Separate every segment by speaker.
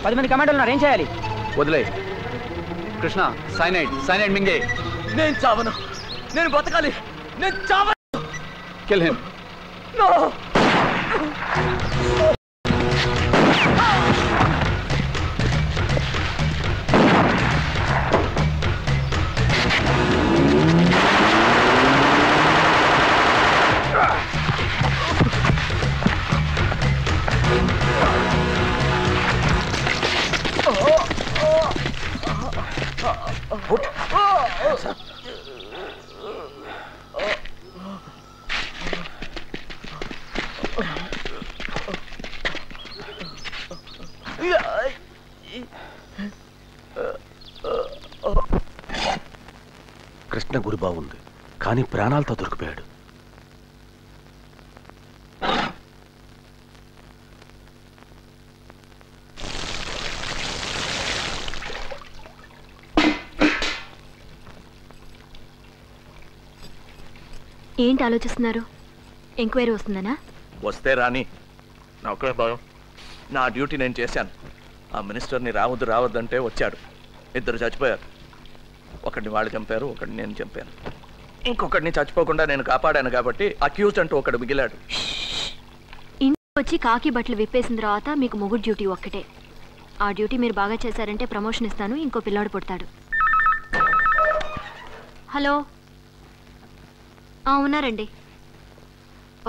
Speaker 1: పది మంది కమాండోలు ఉన్నారు, ఏం చేయాలి?
Speaker 2: వదిలే కృష్ణ. సైనైడ్ మింగే.
Speaker 3: నేను చావను, నేను బతకాలి, నేను చావను.
Speaker 2: Kill him.
Speaker 3: నో.
Speaker 4: కృష్ణ గురి బాగుంది, కానీ ప్రాణాలతో దొరికిపోయాడు.
Speaker 5: ఏంటి ఆలోచిస్తున్నారు? ఎంక్వైరీ వస్తుందనా?
Speaker 3: వస్తే రాని, నా ఒక్కడే భయం. నా డ్యూటీ నేను చేశాను. ఆ మినిస్టర్ని రావద్దంటే వచ్చాడు. ఇద్దరు చచ్చిపోయారు. ఒకడిని వాళ్ళు చంపారు, ఒకడిని నేను చంపాను. ఇంకొకడిని చచ్చిపోకుండా నేను కాపాడాను కాబట్టి అక్యూజ్డ్ అంటూ ఒకడు మిగిలాడు.
Speaker 5: ఇంటికి వచ్చి కాకి బట్టలు విప్పేసిన తర్వాత మీకు మొగుడు డ్యూటీ ఒక్కటే. ఆ డ్యూటీ మీరు బాగా చేశారంటే ప్రమోషన్ ఇస్తాను, ఇంకో పిల్లాడు పుడతాడు. హలో, ఉన్నారండి,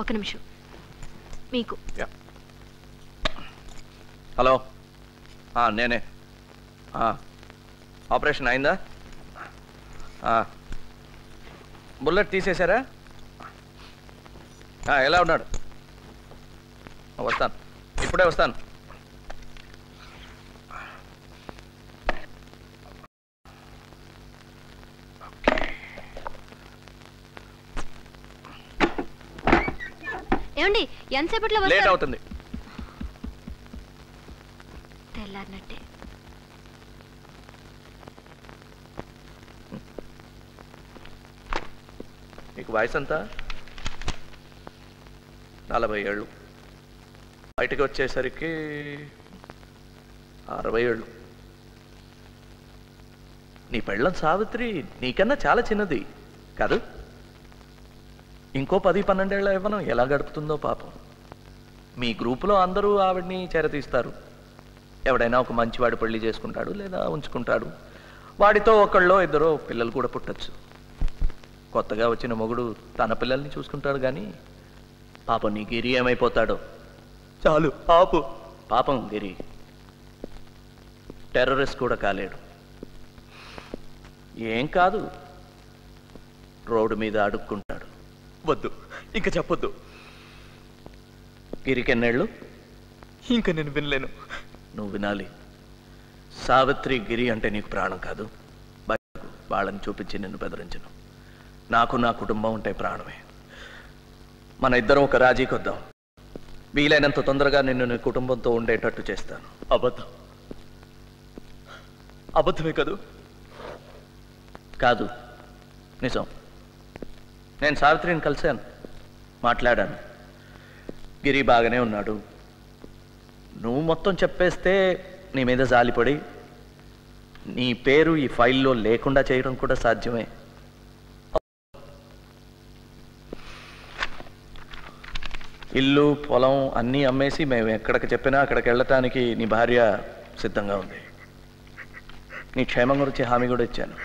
Speaker 5: ఒక నిమిషం. మీకు
Speaker 3: హలో, నేనే. ఆపరేషన్ అయిందా? బుల్లెట్ తీసేశారా? ఎలా ఉన్నాడు? వస్తాను, ఇప్పుడే వస్తాను.
Speaker 5: ఏమండి, ఎంతసేపట్లో
Speaker 3: లేట్ అవుతుంది.
Speaker 5: తెల్లారినట్టే.
Speaker 3: మీకు వయసు ఎంత? 40 ఏళ్ళు. బయటకు వచ్చేసరికి 60 ఏళ్ళు. నీ పెళ్ళం సావిత్రి నీకన్నా చాలా చిన్నది కాదు? ఇంకో 10-12 ఏళ్ళ ఇవ్వను ఎలా గడుపుతుందో పాపం. మీ గ్రూపులో అందరూ ఆవిడ్ని చేరతీస్తారు. ఎవడైనా ఒక మంచివాడు పెళ్లి చేసుకుంటాడు లేదా ఉంచుకుంటాడు. వాడితో ఒకళ్ళో ఇద్దరో పిల్లలు కూడా పుట్టచ్చు. కొత్తగా వచ్చిన మొగుడు తన పిల్లల్ని చూసుకుంటాడు. కానీ పాపం నీ గిరి ఏమైపోతాడో. చాలు ఆపు. పాపం గిరి టెర్రరిస్ట్ కూడా కాలేడు. ఏం కాదు, రోడ్డు మీద అడుక్కుంటాడు.
Speaker 1: వద్దు, ఇంకా చెప్పొద్దు.
Speaker 3: గిరికెన్నేళ్ళు?
Speaker 1: ఇంకా నేను వినలేను.
Speaker 3: నువ్వు వినాలి. సావిత్రి గిరి అంటే నీకు ప్రాణం కాదు. బయటకు వాళ్ళని చూపించి నిన్ను బెదిరించను. నాకు నా కుటుంబం అంటే ప్రాణమే. మన ఇద్దరం ఒక రాజీకి వద్దాం. వీలైనంత తొందరగా నిన్ను నీ కుటుంబంతో ఉండేటట్టు చేస్తాను.
Speaker 1: అబద్ధం. అబద్ధమే కాదు?
Speaker 3: కాదు, నిజం. నేను సావిత్రిని కలిశాను, మాట్లాడాను. గిరి బాగానే ఉన్నాడు. నువ్వు మొత్తం చెప్పేస్తే నీ మీద జాలిపడి నీ పేరు ఈ ఫైల్లో లేకుండా చేయడం కూడా సాధ్యమే. ఇల్లు పొలం అన్నీ అమ్మేసి మేము ఎక్కడికి చెప్పినా అక్కడికి వెళ్ళటానికి నీ భార్య సిద్ధంగా ఉంది. నీ క్షేమం గురించి హామీ కూడా ఇచ్చాను.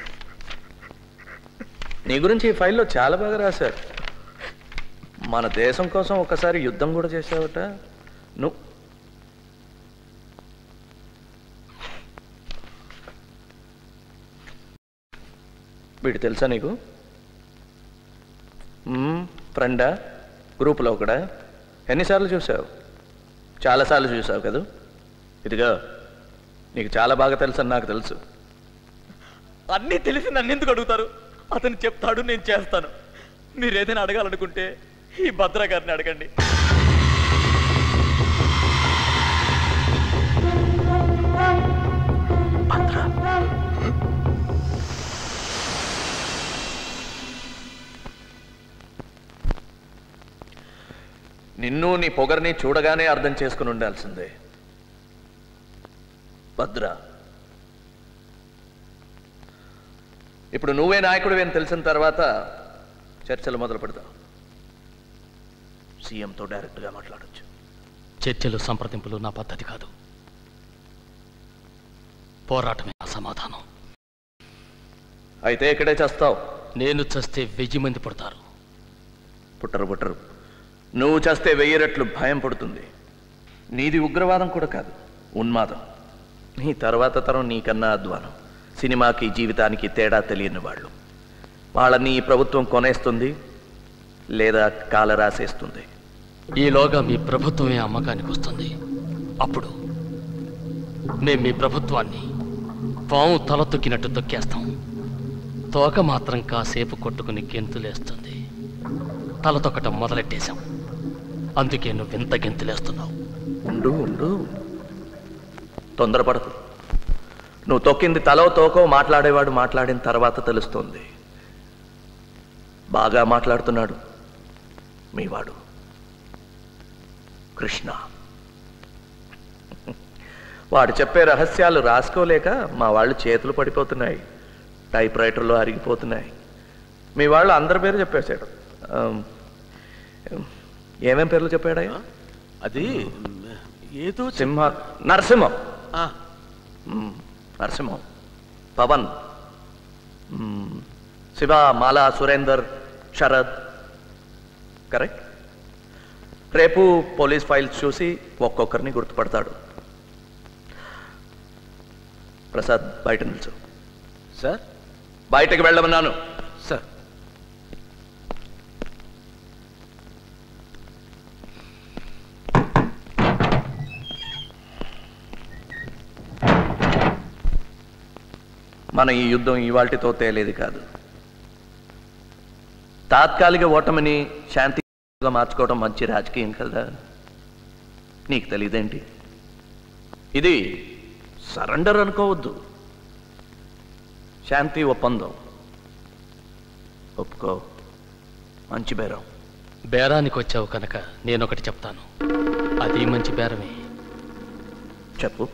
Speaker 3: నీ గురించి ఈ ఫైల్లో చాలా బాగా రాశారు. మన దేశం కోసం ఒకసారి యుద్ధం కూడా చేసావట నువ్వు. వీడు తెలుసా నీకు? ఫ్రెండా? గ్రూపులో ఒకడా? ఎన్నిసార్లు చూసావు? చాలాసార్లు చూసావు కదా. ఇదిగా నీకు చాలా బాగా తెలుసు అని నాకు తెలుసు.
Speaker 1: అన్నీ తెలిసి నన్ను ఎందుకు అడుగుతారు? అతను చెప్తాడు, నేను చేస్తాను. మీరు ఏదైనా అడగాలనుకుంటే ఈ భద్ర గారిని అడగండి.
Speaker 3: నిన్ను నీ పొగర్ని చూడగానే అర్థం చేసుకుని ఉండాల్సిందే. భద్ర, ఇప్పుడు నువ్వే నాయకుడివి అని తెలిసిన తర్వాత చర్చలు మొదలు పెడతావు. సీఎంతో డైరెక్ట్గా మాట్లాడొచ్చు.
Speaker 6: చర్చలు సంప్రదింపులు నా పద్ధతి కాదు. పోరాటమే నా సమాధానం.
Speaker 3: అయితే ఇక్కడే చేస్తావు.
Speaker 6: నేను చస్తే 1000 మంది పుడతారు.
Speaker 3: పుట్టరు. నువ్వు చేస్తే 1000 రెట్లు భయం పడుతుంది. నీది ఉగ్రవాదం కూడా కాదు, ఉన్మాదం. నీ తర్వాత తరం నీకన్నా అధ్వానం. సినిమాకి జీవితానికి తేడా తెలియని వాళ్ళు. వాళ్ళని ఈ ప్రభుత్వం కొనేస్తుంది లేదా కాల రాసేస్తుంది.
Speaker 6: ఈలోగా మీ ప్రభుత్వమే అమ్మకానికి వస్తుంది. అప్పుడు మేము మీ ప్రభుత్వాన్ని పాము తల తొక్కినట్టు తొక్కేస్తాం. తోక మాత్రం కాసేపు కొట్టుకుని గెంతులేస్తుంది. తల తొక్కటం మొదలెట్టేశాం. అందుకే నువ్వు ఎంత గెంతులేస్తున్నావు.
Speaker 3: ఉండు, తొందరపడకు. నువ్వు తొక్కింది తలో తోకో మాట్లాడేవాడు మాట్లాడిన తర్వాత తెలుస్తుంది. బాగా మాట్లాడుతున్నాడు మీవాడు కృష్ణ. వాడు చెప్పే రహస్యాలు రాసుకోలేక మా వాళ్ళు చేతులు పడిపోతున్నాయి, టైప్ రైటర్లో అరిగిపోతున్నాయి. మీ వాళ్ళు అందరి పేరు చెప్పేశాడు. ఏమేం పేర్లు చెప్పాడా?
Speaker 4: అది ఏదో
Speaker 3: నరసింహం, పవన్, శివ, మాలా, సురేందర్, శరద్. కరెక్ట్. రేపు పోలీస్ ఫైల్స్ చూసి ఒక్కొక్కరిని గుర్తుపడతాడు. ప్రసాద్, బయట నిల్చో.
Speaker 4: సార్,
Speaker 3: బయటకు వెళ్ళమన్నాను.
Speaker 4: సార్.
Speaker 3: మన ఈ యుద్ధం ఇవాల్టితో తేలేది కాదు. తాత్కాలిక ఓటమిని శాంతిగా మార్చుకోవడం మంచి రాజకీయం కదా. నీకు తెలియదేంటి? ఇది సరెండర్ అనుకోవద్దు, శాంతి ఒప్పందం. ఒప్పుకో, మంచి బేరం.
Speaker 6: బేరానికి వచ్చావు కనుక నేనొకటి చెప్తాను. అది మంచి బేరమే.
Speaker 3: చెప్పు.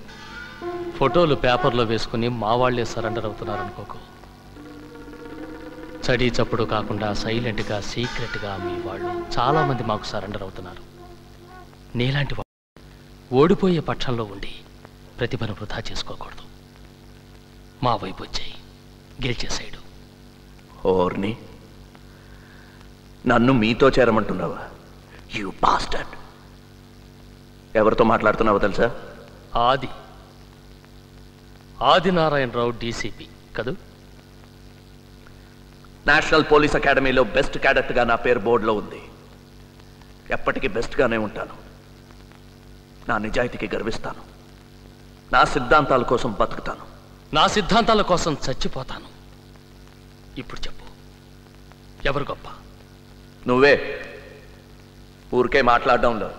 Speaker 6: ఫోటోలు పేపర్లో వేసుకుని మా వాళ్లే సరెండర్ అవుతున్నారనుకోకు. చడీ చప్పుడు కాకుండా సైలెంట్గా, సీక్రెట్గా మీ వాళ్ళు చాలామంది మాకు సరెండర్ అవుతున్నారు. నీలాంటి ఓడిపోయే పక్షంలో ఉండి ప్రతిభను వృధా చేసుకోకూడదు. మా వైపు వచ్చాయి, గెలిచేసాడు.
Speaker 3: ఓర్ని, నన్ను మీతో చేరమంటున్నావా? You bastard. ఎవరితో మాట్లాడుతున్నావో తెలుసా?
Speaker 6: ఆదినారాయణరావు డీసీపీ కదూ?
Speaker 3: నేషనల్ పోలీస్ అకాడమీలో బెస్ట్ క్యాడెట్గా నా పేరు బోర్డులో ఉంది. ఎప్పటికీ బెస్ట్గానే ఉంటాను. నా నిజాయితీకి గర్విస్తాను. నా సిద్ధాంతాల కోసం బతుకుతాను.
Speaker 6: నా సిద్ధాంతాల కోసం చచ్చిపోతాను. ఇప్పుడు చెప్పు, ఎవరు గొప్ప?
Speaker 3: నువ్వే. ఊరికే మాట్లాడడంలో.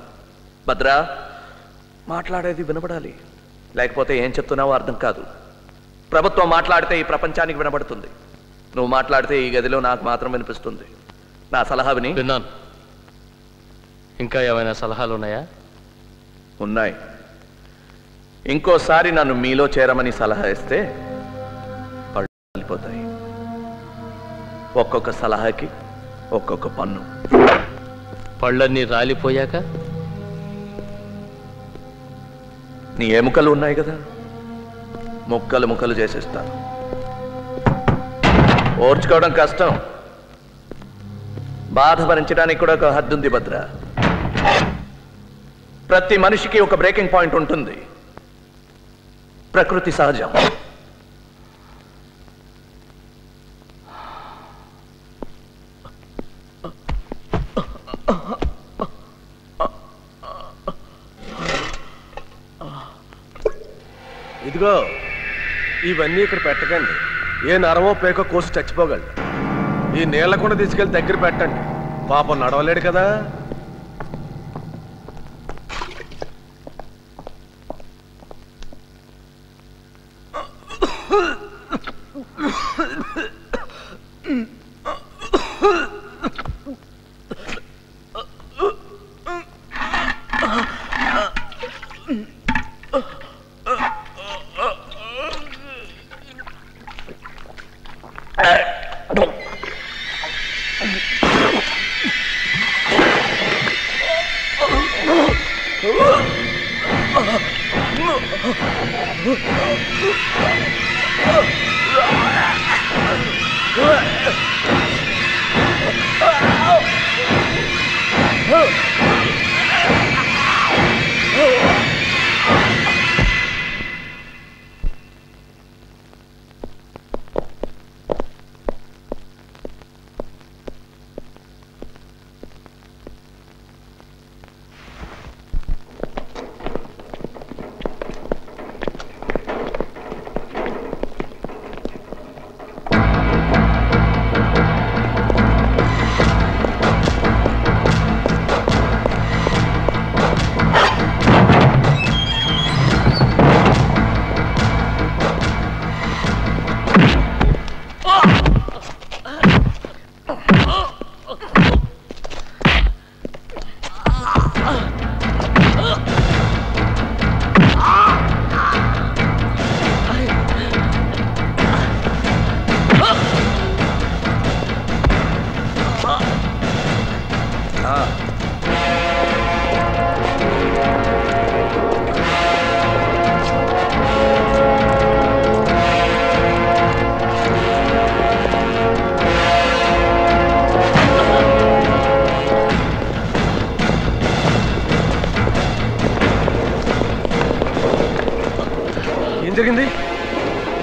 Speaker 3: భద్రా, మాట్లాడేది వినపడాలి, లేకపోతే ఏం చెప్తున్నావో అర్థం కాదు. ప్రభుత్వం మాట్లాడితే ఈ ప్రపంచానికి వినపడుతుంది. నువ్వు మాట్లాడితే ఈ గదిలో నాకు మాత్రం వినిపిస్తుంది. నా సలహా విని.
Speaker 6: విన్నాను. ఇంకా ఏమైనా సలహాలు ఉన్నాయా?
Speaker 3: ఉన్నాయి. ఇంకోసారి నన్ను మీలో చేరమని సలహా ఇస్తే పళ్ళు వెళ్ళిపోతాయి. ఒక్కొక్క సలహాకి ఒక్కొక్క పన్ను.
Speaker 6: పళ్ళన్నీ రాలిపోయాక
Speaker 3: నీ ఎముకలు ఉన్నాయి కదా, ముక్కలు ముక్కలు చేసేస్తాను. ఓర్చుకోవడం కష్టం, బాధ భరించడానికి కూడా ఒక హద్దు ఉంది భద్ర. ప్రతి మనిషికి ఒక బ్రేకింగ్ పాయింట్ ఉంటుంది. ప్రకృతి సహజం.
Speaker 4: ఇదిగో, ఇవన్నీ ఇక్కడ పెట్టకండి. ఏ నరమో పేకో కోసి చచ్చిపోగలడు. ఈ నీళ్ళ కూడా తీసుకెళ్లి దగ్గర పెట్టండి. పాపం నడవలేడు కదా.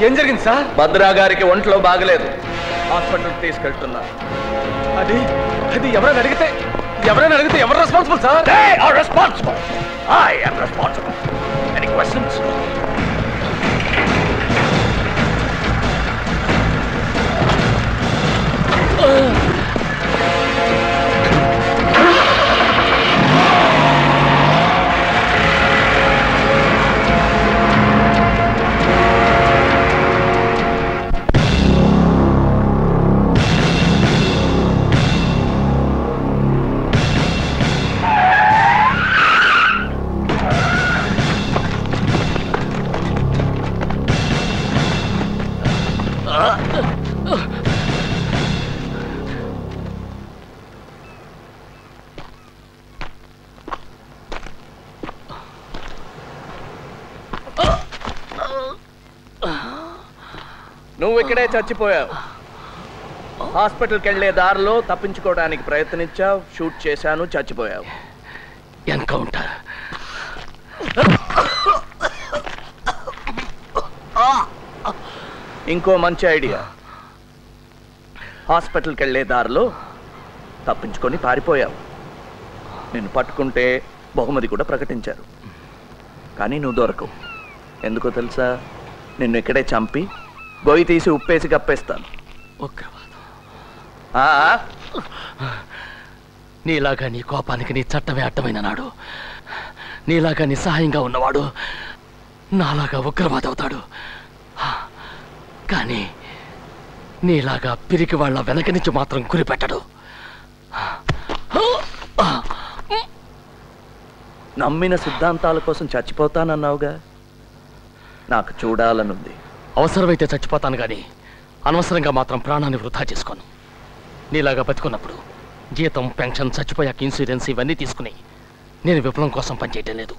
Speaker 4: ఏం జరిగింది సార్?
Speaker 3: భద్రా గారికి ఒంట్లో బాగలేదు, హాస్పిటల్ తీసుకెళ్తున్నా.
Speaker 4: అది ఎవరైనా అడిగితే ఎవరు responsible sir?
Speaker 3: They are responsible. I am responsible. Any questions? నువ్వు ఇక్కడే చచ్చిపోయావు. హాస్పిటల్కి వెళ్ళే దారిలో తప్పించుకోవడానికి ప్రయత్నించావు, షూట్ చేశాను, చచ్చిపోయావు.
Speaker 6: ఎన్కౌంటర్.
Speaker 3: ఇంకో మంచి ఐడియా. హాస్పిటల్కి వెళ్ళే దారిలో తప్పించుకొని పారిపోయావు. నిన్ను పట్టుకుంటే బహుమతి కూడా ప్రకటించారు. కానీ నువ్వు దొరకవు. ఎందుకో తెలుసా? నిన్ను ఇక్కడే చంపి గొయ్యి తీసి ఉప్పేసి కప్పేస్తాను.
Speaker 6: నీలాగా నీ కోపానికి నీ చట్టమే అడ్డమైన నాడు, నీలాగా నిస్సహాయంగా ఉన్నవాడు నాలాగా ఉగ్రవాది అవుతాడు. కానీ నీలాగా పిరికి వాళ్ళ వెనక నుంచి మాత్రం గురిపెట్టడు.
Speaker 3: నమ్మిన సిద్ధాంతాల కోసం చచ్చిపోతానన్నావుగా, నాకు చూడాలనుంది.
Speaker 6: అవసరమైతే చచ్చిపోతాను కానీ అనవసరంగా మాత్రం ప్రాణాన్ని వృధా చేసుకోను. నీలాగా బతుకున్నప్పుడు జీతం, పెన్షన్, చచ్చిపోయాక ఇన్సూరెన్స్ ఇవన్నీ తీసుకుని నేను విప్లవం కోసం పనిచేయటం లేదు.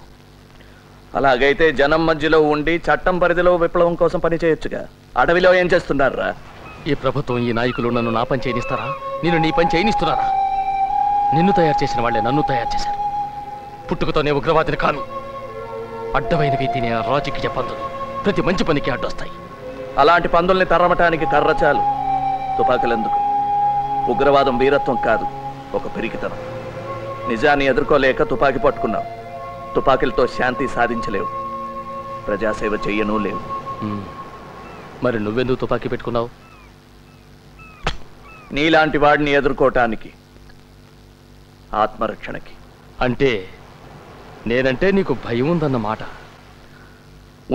Speaker 3: అలాగైతే జనం మధ్యలో ఉండి చట్టం పరిధిలో విప్లవం కోసం పని చేయొచ్చుగా. అడవిలో ఏం చేస్తున్నారా?
Speaker 6: ఈ ప్రభుత్వం, ఈ నాయకులు నన్ను నా పని చేయనిస్తారా? నేను నీ పని చేయనిస్తున్నారా? నిన్ను తయారు చేసిన వాళ్ళే నన్ను తయారు చేశారు. పుట్టుకతోనే ఉగ్రవాదిని కాను. అడ్డమైనవి తినే రాజకీయ పందులు ప్రతి మంచి పనికి అడ్డొస్తాయి.
Speaker 3: అలాంటి పందుల్ని తరమటానికి కర్ర చాలు, తుపాకులెందుకు? ఉగ్రవాదం వీరత్వం కాదు, ఒక పిరికితనం. నిజాన్ని ఎదుర్కోలేక తుపాకీ పట్టుకున్నావు. తుపాకీలతో శాంతి సాధించలేవు, ప్రజాసేవ చెయ్యను లేవు.
Speaker 6: మరి నువ్వెందుకు తుపాకీ పెట్టుకున్నావు?
Speaker 3: నీలాంటి వాడిని ఎదుర్కోవటానికి, ఆత్మరక్షణకి.
Speaker 6: అంటే నేనంటే నీకు భయం ఉందన్నమాట.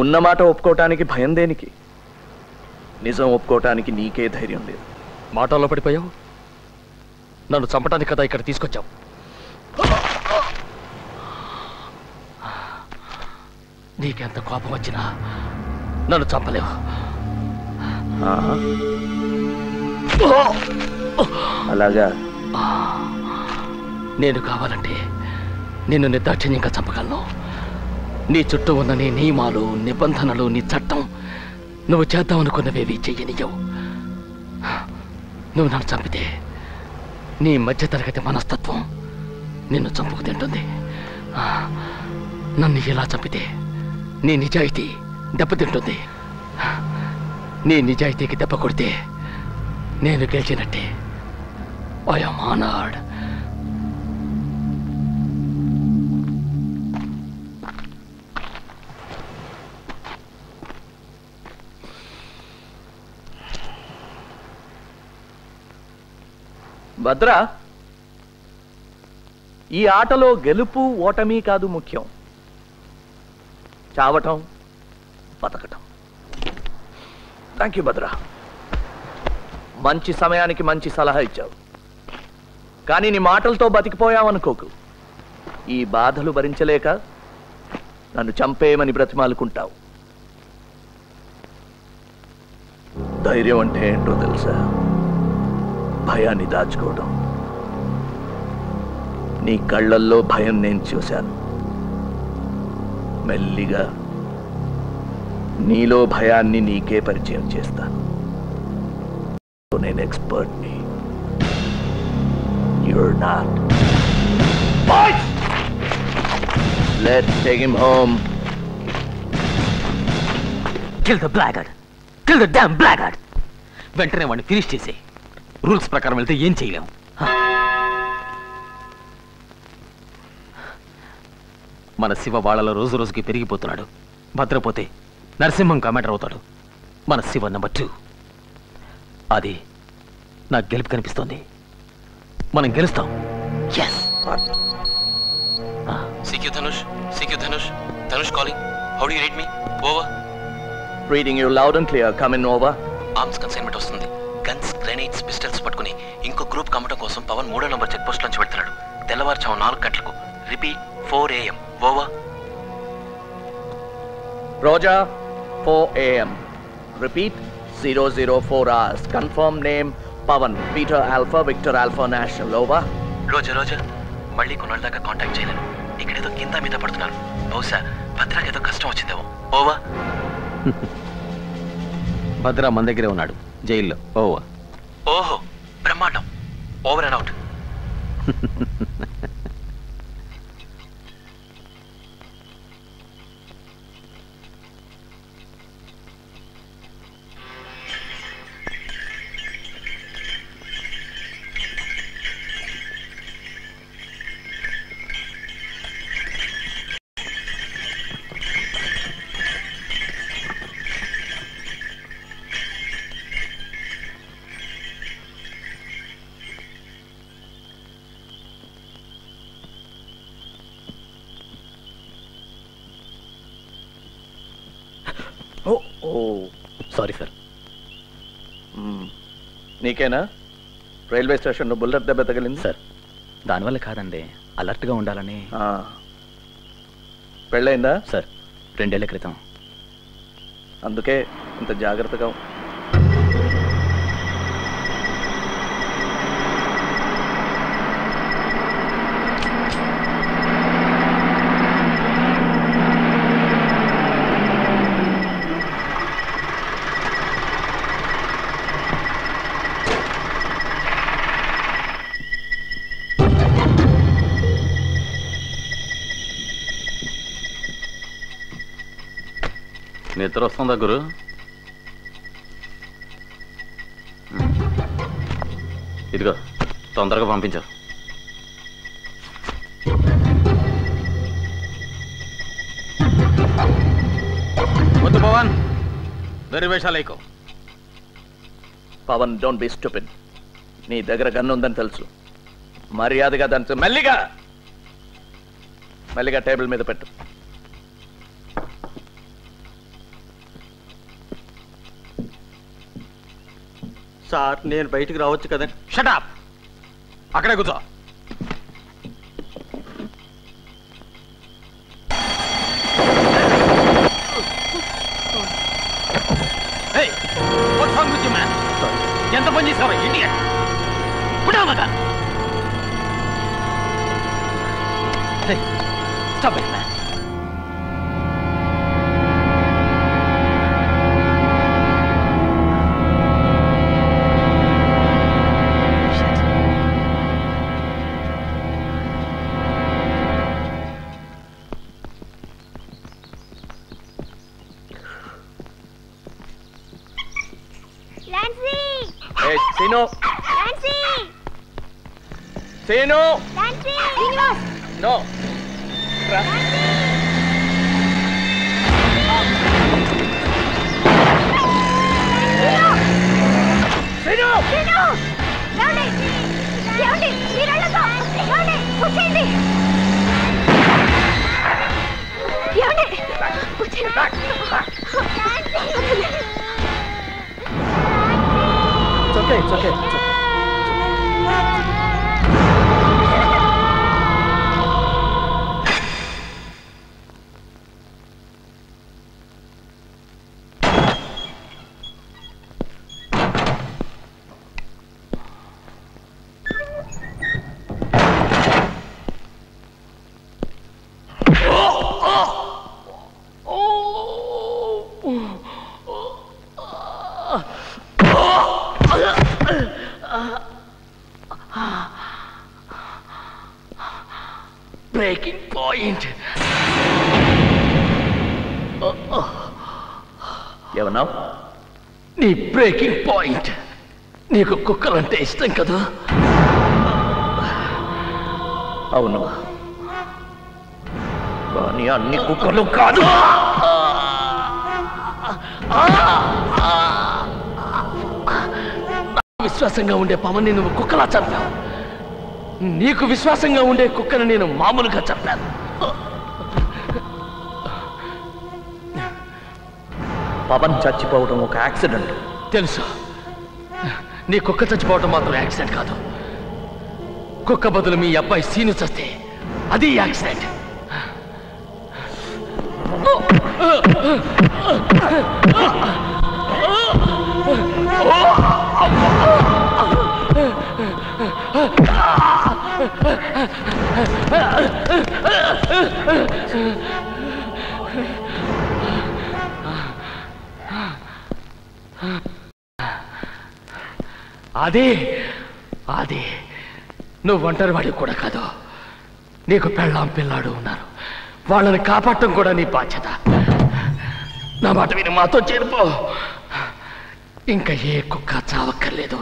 Speaker 3: ఉన్నమాట ఒప్పుకోవటానికి భయం దేనికి? నిజం ఒప్పుకోవటానికి నీకే ధైర్యం లేదు.
Speaker 6: మాటల్లో పడిపోయావు. నన్ను చంపడానికి కదా ఇక్కడ తీసుకొచ్చావు. నీకెంత కోపం వచ్చినా నన్ను చంపలేవు.
Speaker 3: అలాగా?
Speaker 6: నేను కావాలంటే నిన్ను నిర్దాక్షిణ్యంగా చంపగలను. నీ చుట్టూ ఉన్న నీ నియమాలు, నిబంధనలు, నీ చట్టం నువ్వు చేద్దామనుకున్నవేవి చెయ్యనియ్యవు. నువ్వు నన్ను చంపితే నీ మధ్యతరగతి మనస్తత్వం నిన్ను చంపుకు తింటుంది. నన్ను ఇలా చంపితే నీ నిజాయితీ దెబ్బతింటుంది. నీ నిజాయితీకి దెబ్బ కొడితే నేను గెలిచినట్టే. I am honoured.
Speaker 3: భద్ర, ఈ ఆటలో గెలుపు ఓటమి కాదు ముఖ్యం, చావటం, బతకటం. థ్యాంక్ యూ భద్ర. మంచి సమయానికి మంచి సలహా ఇచ్చావు. కానీ నీ మాటలతో బతికిపోయావనుకోకు. ఈ బాధలు భరించలేక నన్ను చంపేయమని బ్రతిమాలుకుంటావు. ధైర్యం అంటే ఏంటో తెలుసా? భయాన్ని దాచుకోవడం. నీ కళ్ళల్లో భయం నేను చూశాను. మెల్లిగా నీలో భయాన్ని నీకే పరిచయం చేస్తాను. నేను ఎక్స్పర్ట్ని. You're not. Boys! Let's take him home.
Speaker 7: Kill the blackguard. Kill the damn blackguard. వెంటనే వాడిని ఫినిష్ చేసే. రూల్స్ ప్రకారం వెళ్తే ఏం చేయలేము. మన శివ వాళ్ళలో రోజు రోజుకి పెరిగిపోతున్నాడు. భద్రపోతే నరసింహం కమాండర్ అవుతాడు. మన శివ నెంబర్ 2. అది నాకు గెలుపు కనిపిస్తోంది. మనం గెలుస్తాం.
Speaker 6: CQ Dhanush, Dhanush calling. How do you read me? Over.
Speaker 3: Reading you loud and clear. Come in, over.
Speaker 6: Arms consignment వస్తుంది. గన్స్, గ్రెనేడ్స్, పిస్టల్స్ పట్టుకుని ఇంకో గ్రూప్ కమ్మటం కోసం పవన్ 3వ నంబర్ చెక్ పోస్ట్ నుంచి వెళ్తున్నాడు. తెల్లవారుజాము 4 గంటలకు. Repeat 4 AM. Over.
Speaker 3: Roger, 4 AM. Repeat, 004 hours. Confirm name, Pavan, Peter Alpha, Victor Alpha National. Over.
Speaker 6: రోజా మళ్ళీ కొన్నాళ్ళ దాకా కాంటాక్ట్ చేయలేను. ఇక్కడేదో కింద మీద పడుతున్నారు. బహుశా భద్రాకి ఏదో కష్టం వచ్చిందేమో. ఓవర్.
Speaker 7: భద్ర మన దగ్గరే ఉన్నాడు జైల్లో.
Speaker 6: ఓహో బ్రహ్మాండం. Over and out.
Speaker 7: Sorry sir.
Speaker 3: నీకేనా రైల్వే స్టేషన్లో బుల్లెట్ దెబ్బ తగిలింది?
Speaker 7: సార్ దానివల్ల కాదండి, అలర్ట్గా ఉండాలని.
Speaker 3: పెళ్ళైందా?
Speaker 7: సార్ 2 ఏళ్ల క్రితం.
Speaker 3: అందుకే ఇంత జాగ్రత్తగా.
Speaker 7: నిద్ర వస్తుందా గురు? ఇదిగో తొందరగా పంపించు. వద్దు పవన్, వేరే వేషాలు.
Speaker 3: Pawan, don't be stupid. నీ దగ్గర గన్ను ఉందని తెలుసు. మర్యాదగా దాని మెల్లిగా టేబుల్ మీద పెట్టు.
Speaker 1: సార్ నేను బయటికి రావచ్చు కదా?
Speaker 7: షట్ అప్, అక్కడే కూర్చో. ఎంత పని చేసావా India? Stop it man.
Speaker 3: Sino!
Speaker 8: Nancy!
Speaker 3: Sino!
Speaker 8: Nancy! Srinivas!
Speaker 3: No! Sino!
Speaker 8: Sino! Leonid! Leonid! Miralaka! Leonid! Pushindi! Leonid! Pushindi!
Speaker 3: Back! It's okay.
Speaker 6: Breaking point.
Speaker 3: ఏమన్నావు?
Speaker 6: నీ బ్రేకింగ్ పాయింట్. నీకు కుక్కలంటే ఇష్టం కదా?
Speaker 3: అవును, కానీ అన్ని కుక్కలు కాదు.
Speaker 6: విశ్వాసంగా ఉండే పవన్ని నువ్వు కుక్కలా చంపావు. నీకు విశ్వాసంగా ఉండే కుక్కను నేను మామూలుగా చంపాను.
Speaker 3: పవన్ చచ్చిపోవడం ఒక యాక్సిడెంట్.
Speaker 6: తెలుసు. నీ కుక్క చచ్చిపోవడం మాత్రం యాక్సిడెంట్ కాదు. కుక్క బదులు మీ అబ్బాయి సీను చస్తే అది యాక్సిడెంట్. అది అది నువ్వు ఒంటరి వాడివి కూడా కాదు. నీకు పెళ్ళాం పిల్లాడు ఉన్నారు. వాళ్ళని కాపాడటం కూడా నీ బాధ్యత. నా మాట విని మాతో చేరిపో. ఇంకా ఏ కుక్క చావక్కర్లేదు.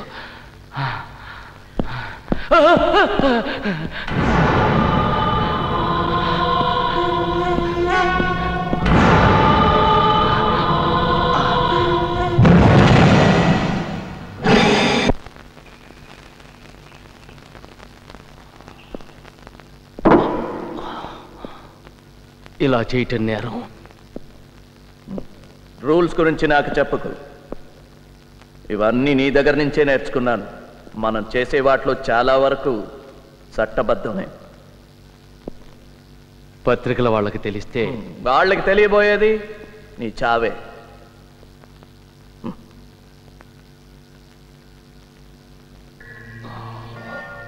Speaker 6: ఇలా చేయటం నేరం.
Speaker 3: రూల్స్ గురించి నాకు చెప్పకు. ఇవన్నీ నీ దగ్గర నుంచే నేర్చుకున్నాను. మనం చేసే వాటిలో చాలా వరకు చట్టబద్ధమే.
Speaker 6: పత్రికల వాళ్ళకి తెలిస్తే
Speaker 3: వాళ్ళకి తెలియబోయేది నీ చావే.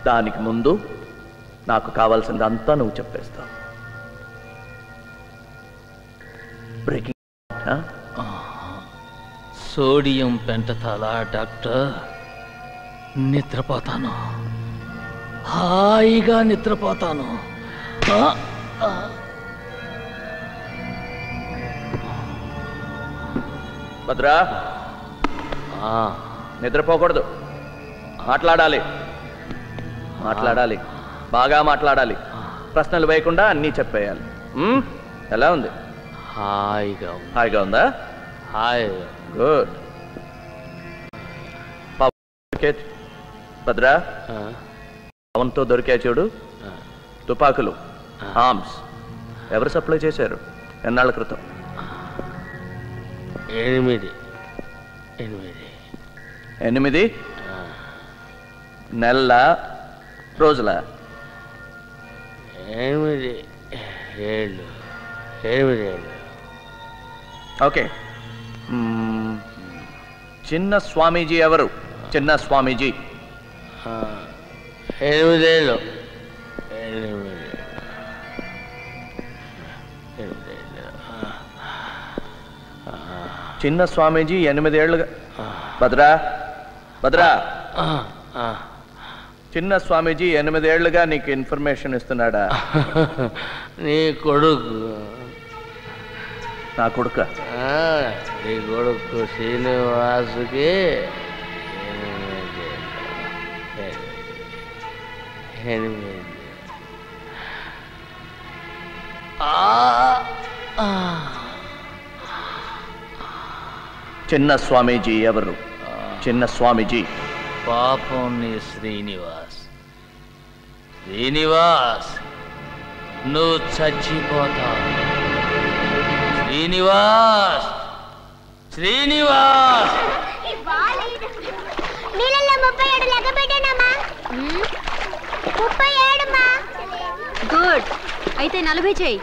Speaker 3: దానికి ముందు నాకు కావాల్సిందంతా నువ్వు చెప్పేస్తావు. Breaking
Speaker 6: sodium pentothal doctor. నిద్రపోతాను, హాయిగా నిద్రపోతాను.
Speaker 3: భద్రా, నిద్రపోకూడదు. మాట్లాడాలి, మాట్లాడాలి, బాగా మాట్లాడాలి. ప్రశ్నలు వేయకుండా అన్నీ చెప్పేయాలి. ఎలా ఉంది?
Speaker 6: హాయిగా
Speaker 3: హాయిగా ఉందా?
Speaker 6: హాయిగా.
Speaker 3: గుడ్. భద్రా, పవన్తో దొరికా చూడు తుపాకులు, ఆర్మ్స్. ఎవరు సప్లై చేశారు? ఎన్నాళ్ళ క్రితం? 8 నెలల రోజుల?
Speaker 6: 8 ఏళ్ళు.
Speaker 3: ఓకే. చిన్న స్వామీజీ ఎవరు? చిన్న స్వామీజీ
Speaker 6: 8 ఏళ్ళు.
Speaker 3: చిన్న స్వామీజీ 8 ఏళ్ళుగా. భద్రా, భద్రా, చిన్న స్వామీజీ 8 ఏళ్ళుగా నీకు ఇన్ఫర్మేషన్ ఇస్తున్నాడా?
Speaker 6: నీ కొడుకు.
Speaker 3: నా కొడుక?
Speaker 6: నీ కొడుకు శ్రీనివాసుకి 8.
Speaker 3: చిన్న స్వామీజీ ఎవరు? చిన్న స్వామీజీ.
Speaker 6: పాపం నీ శ్రీనివాస్. శ్రీనివాస్, నువ్వు చచ్చిపోతావు. శ్రీనివాస్, శ్రీనివాస్.
Speaker 8: నీళ్ళల్లో 37 లెక్క పెట్టానమ్మా. 37
Speaker 5: గుడ్. అయితే 40 చేయి.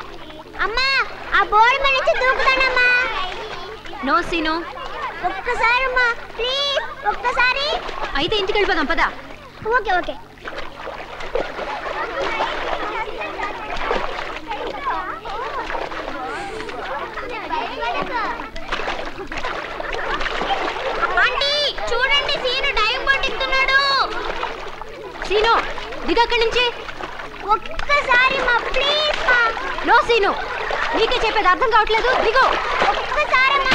Speaker 8: అమ్మా, ఆ బోర్డు మీద నుంచి దూకుతానమ్మా.
Speaker 5: No scene.
Speaker 8: ఒక్కసారి అమ్మా, ప్లీజ్ ఒక్కసారి.
Speaker 5: అయితే ఇంటికి వెళ్ళిపోదాం పదా.
Speaker 8: Okay okay. ఆంటీ చూడండి, సీను డైవ్ పట్టిస్తున్నాడు.
Speaker 5: సీను దిగు అక్కడి నుంచి.
Speaker 8: ఒక్కసారి మా ప్లీజ్ మా.
Speaker 5: నో సీను, నీకే చెప్పేది అర్థం కావట్లేదు. దిగు.
Speaker 8: ఒక్కసారి మా.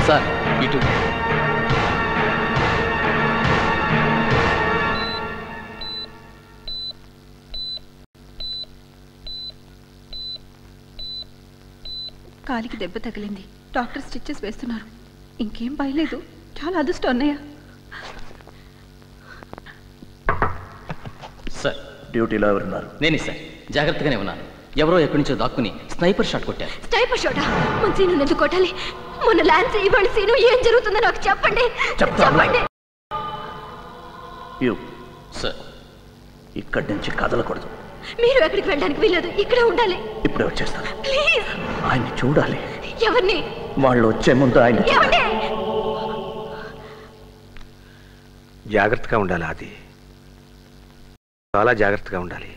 Speaker 7: సార్ ఇటు.
Speaker 9: కాలికి దెబ్బ తగిలింది. డాక్టర్ స్టిచెస్ వేస్తున్నారు. ఇంకేం భయలేదు. చాలా అదృష్టం అన్నయ్య.
Speaker 7: సార్
Speaker 3: డ్యూటీలో ఎవరున్నారు?
Speaker 7: నేనే సార్. జాగ్రత్తగానే ఉన్నాను. ఎవరో ఎక్కడి నుంచో దాక్కుని స్నైపర్ షాట్ కొట్టారు.
Speaker 5: స్నైపర్ షాటా? మన సీను ఎందుకు కొట్టాలి? మొన్న ల్యాన్స్ ఇవాళ సీను ఏం జరుగుతుందో నాకు చెప్పండి. చెప్పండి.
Speaker 7: సార్,
Speaker 3: ఇక్కడి నుంచి కదలకూడదు.
Speaker 5: మీరు ఎక్కడికి వెళ్ళడానికి వీల్లేదు. ఇక్కడే ఉండాలి.
Speaker 3: ఇప్పుడే వచ్చేస్తాను.
Speaker 5: ప్లీజ్.
Speaker 3: ఆయన్ని చూడాలి.
Speaker 5: ఎవరిని?
Speaker 3: వాళ్ళు వచ్చే ముందు ఆయన
Speaker 5: ఏమండి?
Speaker 4: జాగ్రత్తగా ఉండాలి. అది చాలా జాగ్రత్తగా ఉండాలి.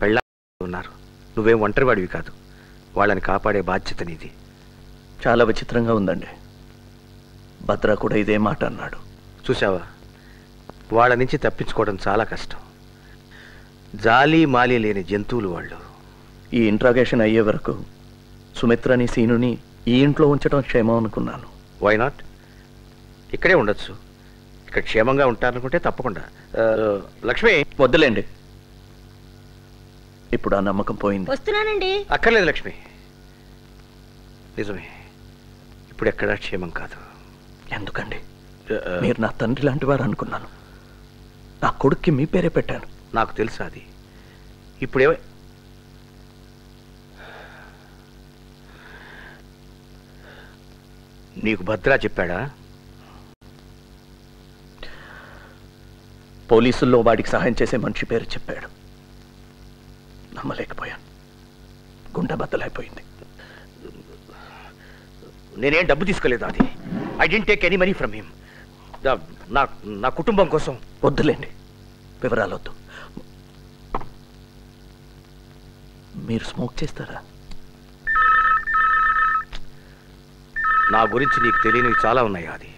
Speaker 4: పెళ్ళ ఉన్నారు, నువ్వేం ఒంటరివాడివి కాదు. వాళ్ళని కాపాడే బాధ్యత నీది.
Speaker 3: చాలా విచిత్రంగా ఉందండి. భద్ర కూడా ఇదే మాట అన్నాడు.
Speaker 4: చూసావా, వాళ్ళ నుంచి తప్పించుకోవడం చాలా కష్టం. జాలి మాలి లేని జంతువులు వాళ్ళు.
Speaker 3: ఈ ఇంట్రాగేషన్ అయ్యే వరకు సుమిత్రని సీనుని ఈ ఇంట్లో ఉంచడం క్షేమం అనుకున్నాను.
Speaker 4: Why not? ఇక్కడే ఉండొచ్చు. ఇక్కడ క్షేమంగా ఉంటారనుకుంటే తప్పకుండా. లక్ష్మి,
Speaker 3: వద్దులేండి, ఇప్పుడు ఆ నమ్మకం పోయింది.
Speaker 8: వస్తున్నానండి.
Speaker 4: అక్కర్లేదు లక్ష్మి, నిజమే, ఇప్పుడు ఎక్కడా క్షేమం కాదు.
Speaker 3: ఎందుకండి? మీరు నా తండ్రి లాంటి వారు అనుకున్నాను. నా కొడుక్కి మీ పేరే పెట్టాను.
Speaker 4: నాకు తెలుసు అది. ఇప్పుడే నీకు భద్రా చెప్పాడా?
Speaker 3: పోలీసుల్లో వాడికి సహాయం చేసే మనిషి పేరు చెప్పాడు. నమ్మలేకపోయాను. గుండె బద్దలైపోయింది.
Speaker 4: నేనేం డబ్బు తీసుకోలేదు. అది I didn't take any money from him. నా కుటుంబం కోసం.
Speaker 3: వద్దులేండి, వివరాలు వద్దు. మీరు స్మోక్ చేస్తారా?
Speaker 4: నా గురించి నీకు తెలియనివి చాలా ఉన్నాయి. అది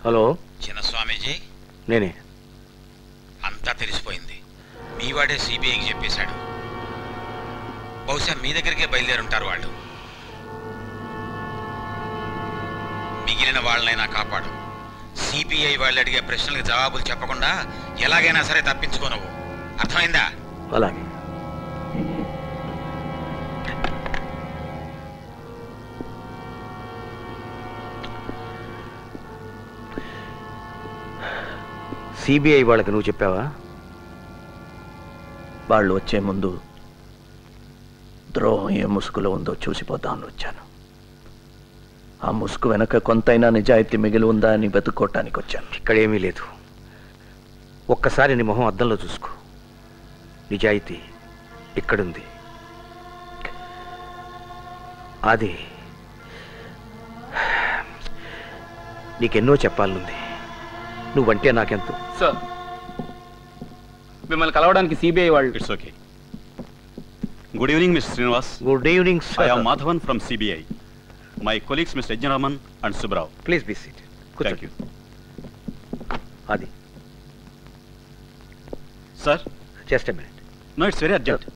Speaker 4: హలో,
Speaker 10: చిన్న స్వామీజీ,
Speaker 4: నేనే.
Speaker 10: అంతా తెలిసిపోయింది. మీ వాడే సిబిఐకి చెప్పేశాడు. బహుశా మీ దగ్గరికే బయలుదేరుంటారు వాళ్ళు. మిగిలిన వాళ్ళనైనా కాపాడు. సిబిఐ వాళ్ళు అడిగే ప్రశ్నలకు జవాబులు చెప్పకుండా ఎలాగైనా సరే తప్పించుకోనవు. అర్థమైందా?
Speaker 4: అలాగే. సిబిఐ వాళ్ళకి నువ్వు చెప్పావా?
Speaker 3: వాళ్ళు వచ్చే ముందు ద్రోహం ఏ ముసుగులో ఉందో చూసిపోతామని వచ్చాను. ఆ ముసుగు వెనక కొంతైనా నిజాయితీ మిగిలి ఉందా అని వెతుక్కోవటానికి వచ్చాను.
Speaker 4: ఇక్కడేమీ లేదు. ఒక్కసారి నీ మొహం అద్దంలో చూసుకో. నిజాయితీ ఇక్కడుంది. అది నీకెన్నో చెప్పాలనుంది. నువ్వంటే నాకెంతో.
Speaker 2: సార్, మిమ్మల్ని కలవడానికి సిబిఐ వాళ్ళు.
Speaker 11: It's okay. Good evening mister Srinivas.
Speaker 4: Good evening
Speaker 11: I
Speaker 4: sir.
Speaker 11: Am Madhavan from CBI. My colleagues mister Yagnaraman and Subrao.
Speaker 4: Please be seat.
Speaker 11: Thank you.
Speaker 4: అది
Speaker 11: sir,
Speaker 4: just a minute.
Speaker 11: No, it's very urgent.